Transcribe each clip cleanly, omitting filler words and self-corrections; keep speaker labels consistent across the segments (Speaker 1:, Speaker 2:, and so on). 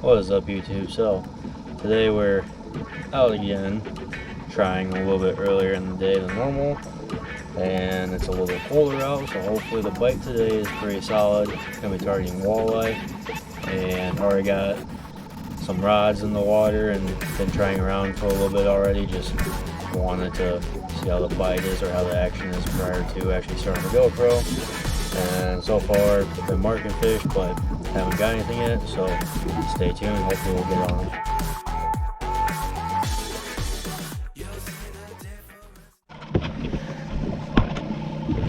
Speaker 1: What is up, YouTube? So today we're out again, trying a little bit earlier in the day than normal, and it's a little bit colder out, so hopefully the bite today is pretty solid. Gonna be targeting walleye, and already got some rods in the water and been trying around for a little bit already. Just wanted to see how the bite is or how the action is prior to actually starting the GoPro. And so far been marking fish, but haven't got anything yet, so stay tuned. Hopefully we'll get on them.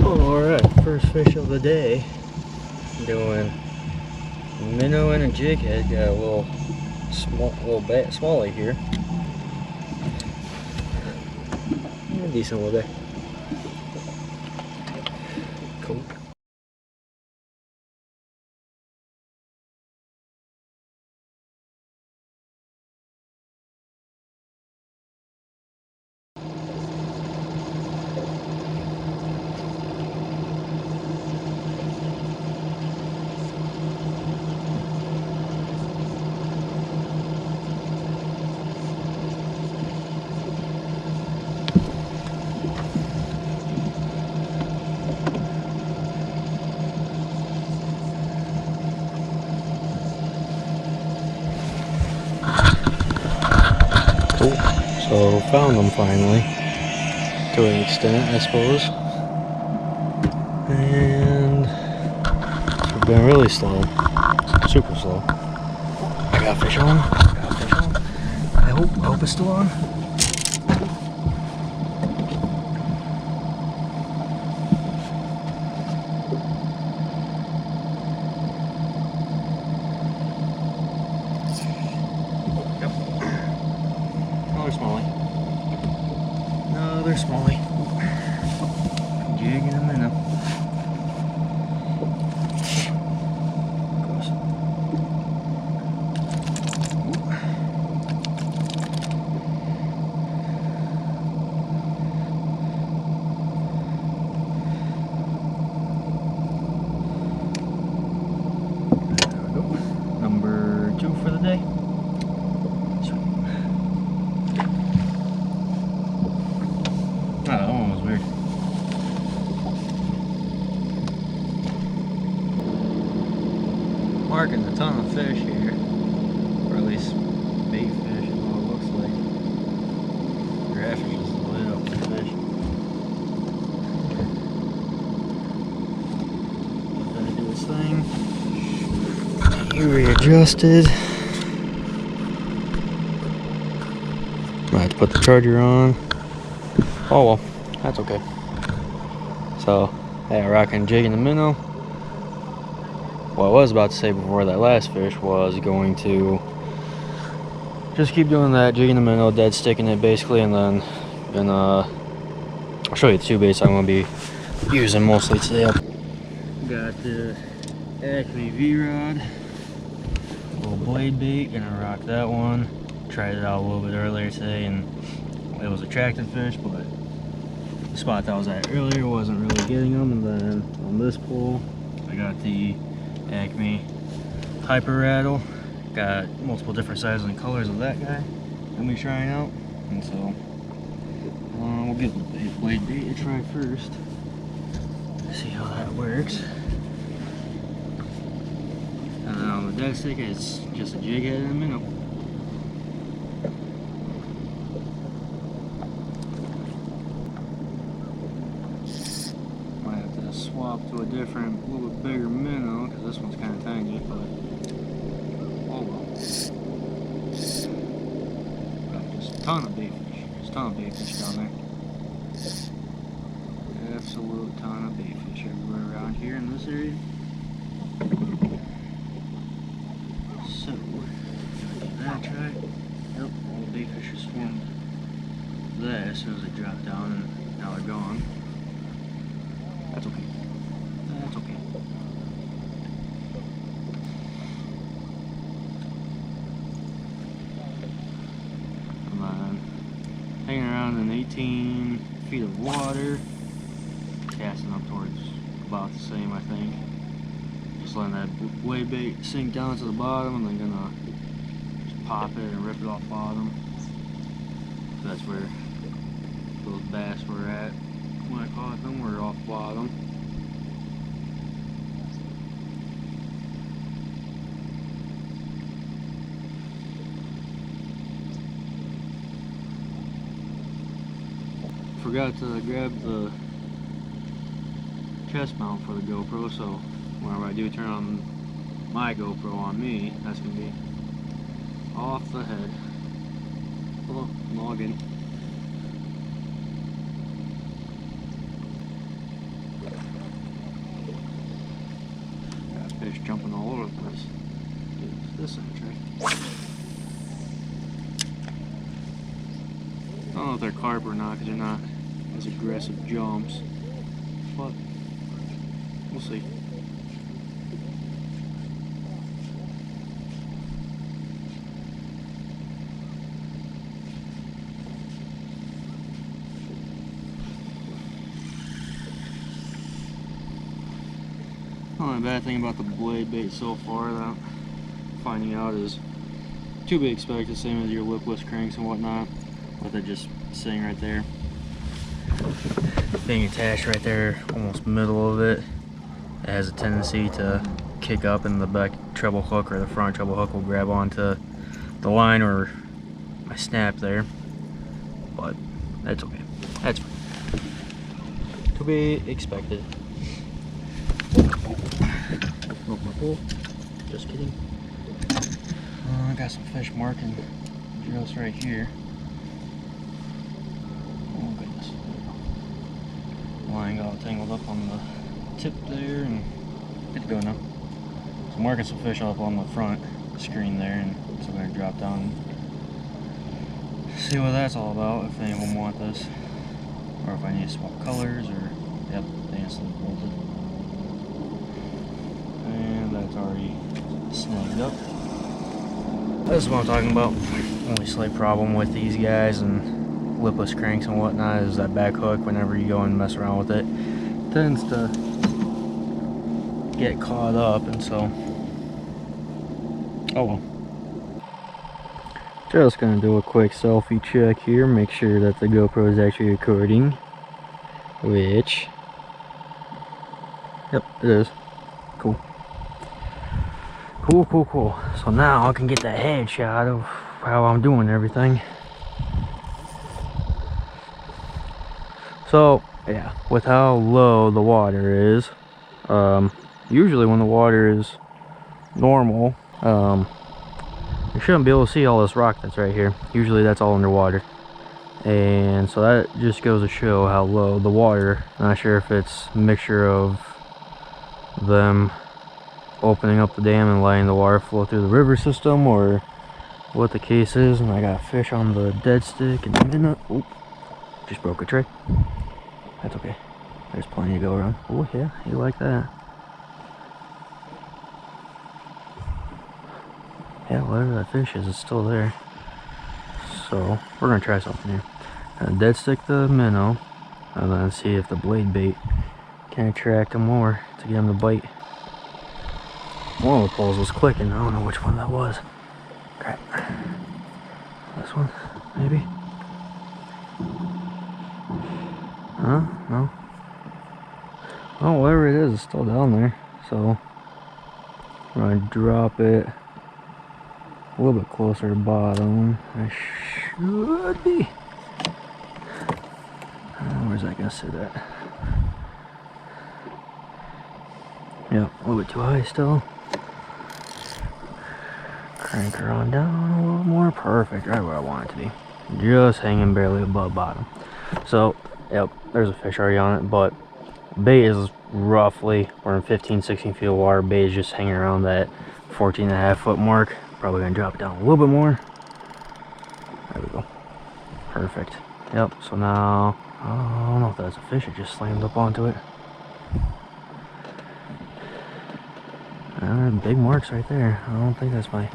Speaker 1: Alright, first fish of the day. Doing minnow and a jig head. Got a little smallie here. Yeah, decent little day. Cool. So found them finally, to an extent, I suppose. And it's been really slow, super slow. I got fish on. I hope it's still on. Another smallie. Jig in a minnow. There we go. Number 2 for the day. That one was weird. Marking a ton of fish here, or at least bait fish is what it looks like. Graph is just lit up with fish. Let that do its thing. He readjusted. I have to put the charger on. Oh well, that's okay. So, yeah, rocking jig in the minnow. What I was about to say before that last fish was going to just keep doing that, jig in the minnow, dead sticking it basically, and then gonna, I'll show you the 2 baits I'm gonna be using mostly today. Got the Acme V-Rod, little blade bait, gonna rock that one. Tried it out a little bit earlier today and it was attractive fish, but the spot that I was at earlier wasn't really getting them. And then on this pole, I got the Acme Hyper Rattle. Got multiple different sizes and colors of that guy I'm be trying out, and so we'll give the blade bait a try first. See how that works. And then on the dead stick, it's just a jig head and a minnow. Swap to a different, little bit bigger minnow, because this one's kind of tiny, but oh well. Got just a ton of bait fish. There's a ton of bait fish down there. Absolute ton of bait fish everywhere around here in this area. So, give that a try. Yep, all the bait fish are swarmed there as soon as they dropped down, and now they're gone. That's okay. That's okay. Come on. Hanging around in 18 feet of water. Casting up towards about the same, I think. Just letting that blade bait sink down to the bottom, and then gonna pop it and rip it off bottom. So that's where those bass were at. When I caught them, were off bottom. Forgot to grab the chest mount for the GoPro, so whenever I do turn on my GoPro on me, that's gonna be off the head. Oh, noggin. Got fish jumping all over the place. This entry. I don't know if they're carp or not, because they're not as aggressive jumps, but we'll see. The only bad thing about the blade bait so far that I'm finding out is to be expected, same as your lipless cranks and whatnot, with it just sitting right there, being attached right there, almost middle of it. It has a tendency to kick up, and the back treble hook or the front treble hook will grab onto the line or my snap there, but that's okay. That's fine. To be expected. Broke my pole. Just kidding. I got some fish marking just right here. Oh goodness. Line got tangled up on the tip there and good to go now. So I'm marking some fish up on the front screen there, and so I'm going to drop down and see what that's all about, if any of them want this, or if I need to swap colors, or yep, they instantly bolted. And that's already snagged up. This is what I'm talking about. Only slight problem with these guys and lipless cranks and whatnot is that back hook, whenever you go and mess around with it, tends to get caught up, and so oh well. Just gonna do a quick selfie check here, make sure that the GoPro is actually recording, which, yep, it is. Cool. Cool. So now I can get that headshot of how I'm doing everything. So yeah, with how low the water is, usually when the water is normal, you shouldn't be able to see all this rock that's right here. Usually that's all underwater, and so that just goes to show how low the water. Not sure if it's a mixture of them opening up the dam and letting the water flow through the river system, or what the case is. And I got fish on the dead stick in a minute. Oop, just broke a tray. That's okay, there's plenty to go around. Oh yeah, you like that. Yeah, whatever that fish is, it's still there. So we're gonna try something here. Dead stick the minnow, and then see if the blade bait can attract him more to get him to bite. One of the poles was clicking. I don't know which one that was. Crap. This one, maybe? Huh? No? Oh, whatever it is, it's still down there. So I'm gonna drop it a little bit closer to bottom. I should be. Where's that gonna sit at? Yep, a little bit too high still. Crank her on down a little more. Perfect, right where I want it to be. Just hanging barely above bottom. So, yep, there's a fish already on it, but bait is roughly, we're in 15-16 feet of water. Bait is just hanging around that 14.5 foot mark. Probably gonna drop it down a little bit more. There we go. Perfect. Yep, so now, I don't know if that's a fish, it just slammed up onto it. Big marks right there. I don't think that's my,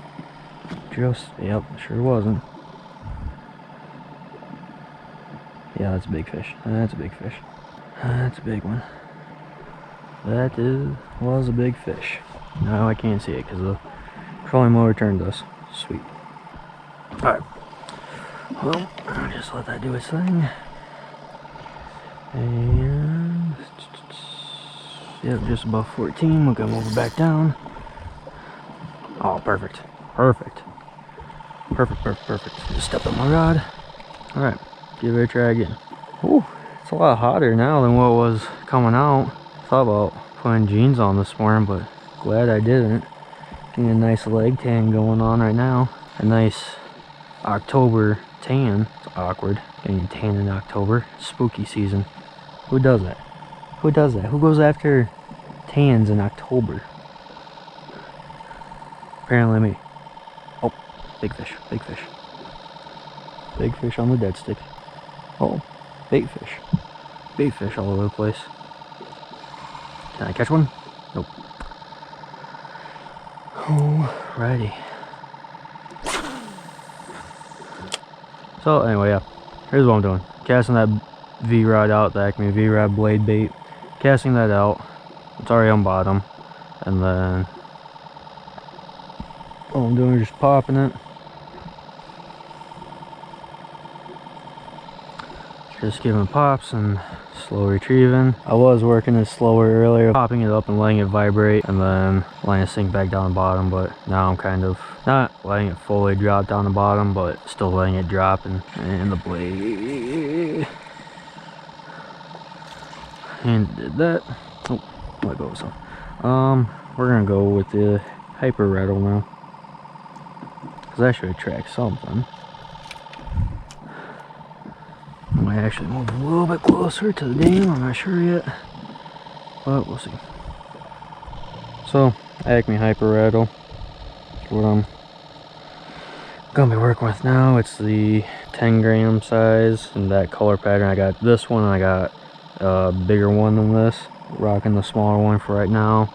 Speaker 1: yep, sure wasn't. Yeah, that's a big fish. That's a big fish. That's a big one. That was a big fish. Now I can't see it because the trolling motor turned us. Sweet. Alright. Well, I'll just let that do its thing. And yep, just above 14. We'll come over back down. Oh, perfect. Perfect. Perfect, perfect, perfect. Just step up my rod. Alright, give it a try again. Ooh, it's a lot hotter now than what was coming out. Thought about putting jeans on this morning, but glad I didn't. Getting a nice leg tan going on right now. A nice October tan. It's awkward getting tan in October. Spooky season. Who does that? Who does that? Who goes after tans in October? Apparently me. Oh, big fish, big fish. Big fish on the dead stick. Oh, bait fish. Bait fish all over the place. Can I catch one? Nope. Alrighty. So anyway, yeah. Here's what I'm doing. Casting that V-Rod out, the Acme V-Rod blade bait. Casting that out. It's already on bottom. And then all I'm doing is just popping it. Just giving pops and slow retrieving. I was working it slower earlier, popping it up and letting it vibrate and then letting it sink back down the bottom, but now I'm kind of not letting it fully drop down the bottom, but still letting it drop and the blade. And did that. Oh, let go of some. We're gonna go with the hyper rattle now, because that should attract something. I might actually move a little bit closer to the dam, I'm not sure yet, but we'll see. So, Acme Hyper Rattle is what I'm gonna be working with now. It's the 10 gram size and that color pattern. I got this one and I got a bigger one than this. Rocking the smaller one for right now.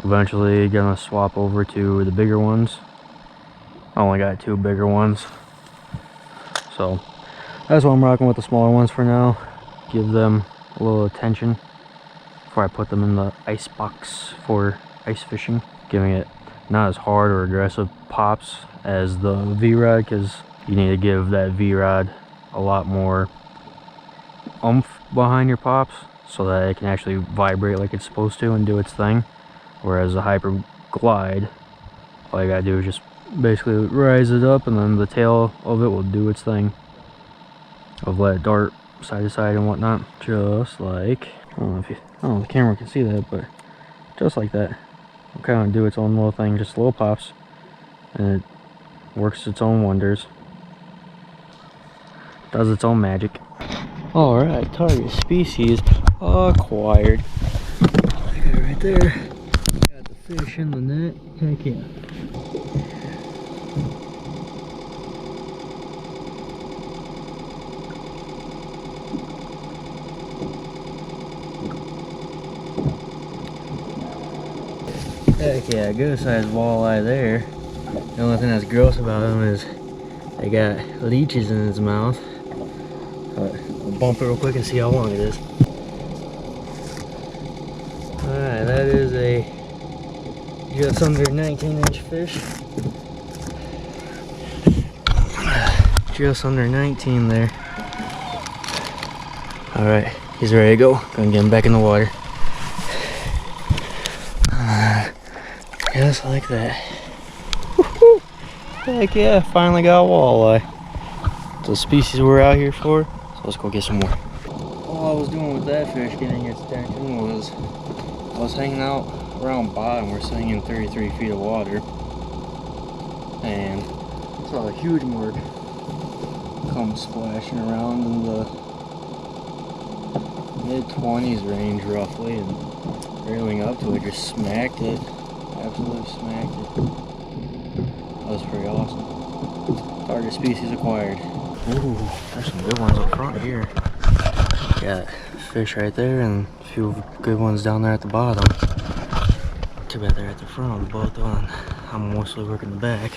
Speaker 1: Eventually gonna swap over to the bigger ones. I only got 2 bigger ones, so that's why I'm rocking with the smaller ones for now. Give them a little attention before I put them in the ice box for ice fishing. Giving it not as hard or aggressive pops as the V-Rod, because you need to give that V-Rod a lot more oomph behind your pops so that it can actually vibrate like it's supposed to and do its thing. Whereas the Hyper Glide, all you gotta do is just basically rise it up and then the tail of it will do its thing. Of let it dart side to side and whatnot, just like, I don't know if the camera can see that, but just like that. It'll kind of do its own little thing, just little pops, and it works its own wonders. Does its own magic. Alright, target species acquired. I got it right there. Got the fish in the net. Heck yeah. Heck yeah, good sized walleye there. The only thing that's gross about him is they got leeches in his mouth. I'll bump it real quick and see how long it is. Alright, that is a just under 19-inch fish. Just under 19 there. Alright, he's ready to go. Gonna get him back in the water. Just like that. Woohoo! Heck yeah, finally got a walleye. It's the species we're out here for, so let's go get some more. All I was doing with that fish getting its attention was I was hanging out around bottom. We're sitting in 33 feet of water, and saw a huge mark come splashing around in the mid-20s range roughly, and barreling up to it, just smacked it. Absolutely smacked it. That was pretty awesome. Target species acquired. Ooh, there's some good ones up front here. Got fish right there and a few good ones down there at the bottom. Too bad they're at the front, both on. I'm mostly working the back.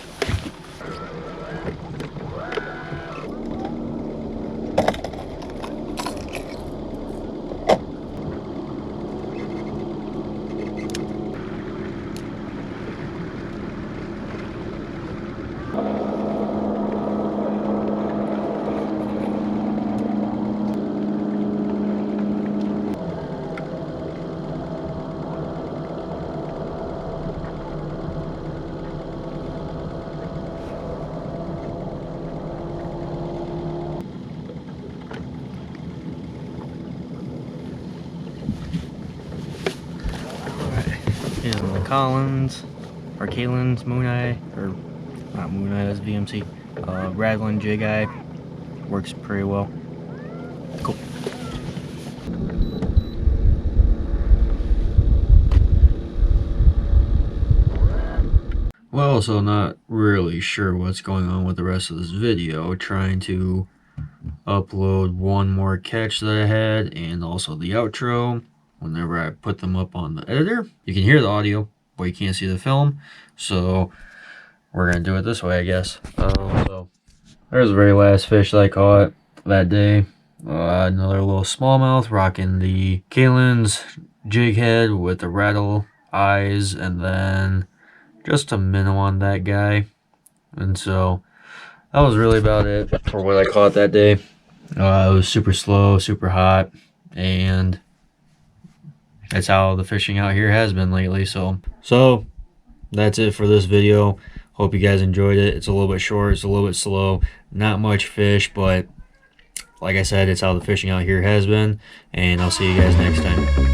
Speaker 1: Collins, or Kalen's Moon Eye, or not Moon Eye, that's VMC. Rattling jig eye works pretty well. Cool. Well, so not really sure what's going on with the rest of this video. Trying to upload one more catch that I had and also the outro. Whenever I put them up on the editor, you can hear the audio, but you can't see the film. So we're gonna do it this way, I guess. So there's the very last fish that I caught that day. Another little smallmouth, rocking the Kalen's jig head with the rattle eyes, and then just a minnow on that guy. And so that was really about it for what I caught that day. It was super slow, super hot, and that's how the fishing out here has been lately. So that's it for this video. Hope you guys enjoyed it. It's a little bit short, it's a little bit slow, not much fish, but like I said, it's how the fishing out here has been, and I'll see you guys next time.